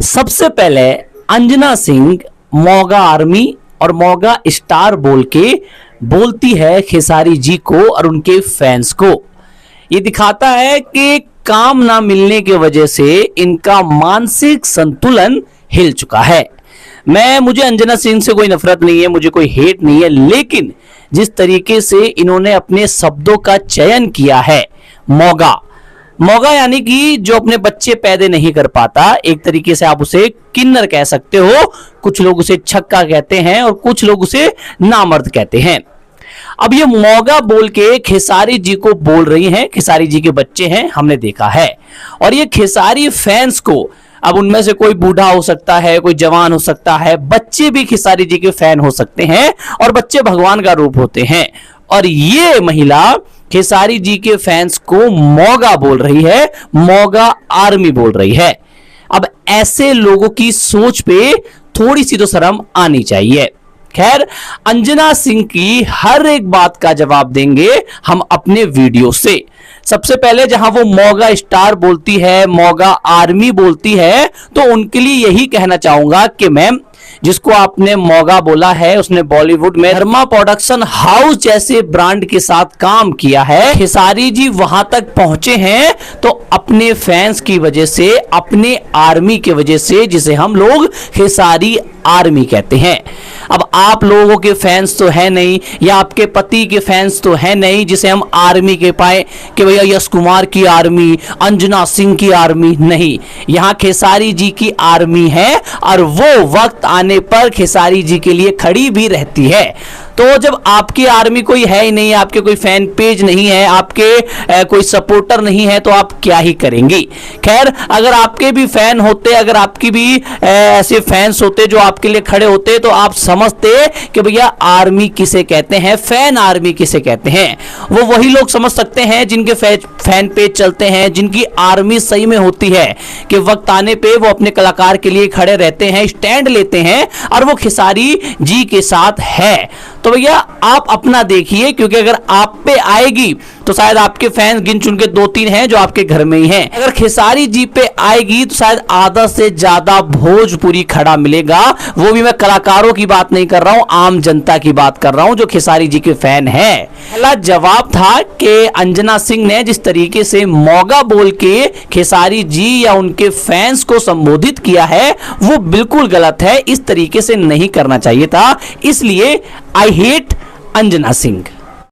सबसे पहले अंजना सिंह मोगा आर्मी और मोगा स्टार बोल के बोलती है खेसारी जी को और उनके फैंस को। ये दिखाता है कि काम ना मिलने की वजह से इनका मानसिक संतुलन हिल चुका है। मुझे अंजना सिंह से कोई नफरत नहीं है, मुझे कोई हेट नहीं है, लेकिन जिस तरीके से इन्होंने अपने शब्दों का चयन किया है, मोगा मोगा यानी कि जो अपने बच्चे पैदा नहीं कर पाता, एक तरीके से आप उसे किन्नर कह सकते हो, कुछ लोग उसे छक्का कहते हैं और कुछ लोग उसे नामर्द कहते हैं। अब ये मोगा बोल के खेसारी जी को बोल रही हैं, खेसारी जी के बच्चे हैं, हमने देखा है। और ये खेसारी फैंस को, अब उनमें से कोई बूढ़ा हो सकता है, कोई जवान हो सकता है, बच्चे भी खेसारी जी के फैन हो सकते हैं और बच्चे भगवान का रूप होते हैं। और ये महिला खेसारी जी के फैंस को मोगा बोल रही है, मोगा आर्मी बोल रही है। अब ऐसे लोगों की सोच पे थोड़ी सी तो शर्म आनी चाहिए। खैर, अंजना सिंह की हर एक बात का जवाब देंगे हम अपने वीडियो से। सबसे पहले जहां वो मोगा स्टार बोलती है, मोगा आर्मी बोलती है, तो उनके लिए यही कहना चाहूंगा कि मैम, जिसको आपने मोगा बोला है, उसने बॉलीवुड में धर्मा प्रोडक्शन हाउस जैसे ब्रांड के साथ काम किया है। खेसारी जी वहां तक पहुंचे हैं तो अपने फैंस की वजह से, अपने आर्मी की वजह से, जिसे हम लोग खेसारी आर्मी कहते हैं। अब आप लोगों के फैंस तो है नहीं, या आपके पति के फैंस तो है नहीं जिसे हम आर्मी के पाए कि भैया यश कुमार की आर्मी, अंजना सिंह की आर्मी। नहीं, यहां खेसारी जी की आर्मी है और वो वक्त आने पर खेसारी जी के लिए खड़ी भी रहती है। तो जब आपकी आर्मी कोई है ही नहीं, आपके कोई फैन पेज नहीं है, आपके कोई सपोर्टर नहीं है, तो आप क्या ही करेंगी। खैर, अगर आपके भी फैन होते, अगर आपकी भी ऐसे फैंस होते जो आपके लिए खड़े होते, तो आप समझते कि भैया आर्मी किसे कहते हैं, फैन आर्मी किसे कहते हैं। वो वही लोग समझ सकते हैं जिनके फैन पेज चलते हैं, जिनकी आर्मी सही में होती है कि वक्त आने पे वो अपने कलाकार के लिए खड़े रहते हैं, स्टैंड लेते हैं, और वो खेसारी जी के साथ है। तो भैया आप अपना देखिए, क्योंकि अगर आप पे आएगी तो शायद आपके फैंस गिन चुन के 2-3 हैं जो आपके घर में ही हैं। अगर खेसारी जी पे आएगी तो शायद आधा से ज्यादा भोजपुरी खड़ा मिलेगा। वो भी मैं कलाकारों की बात नहीं कर रहा हूं, आम जनता की बात कर रहा हूं जो खेसारी जी के फैन है। पहला जवाब था कि अंजना सिंह ने जिस तरीके से मोगा बोल के खेसारी जी या उनके फैंस को संबोधित किया है, वो बिल्कुल गलत है। इस तरीके से नहीं करना चाहिए था, इसलिए आई हेट अंजना सिंह।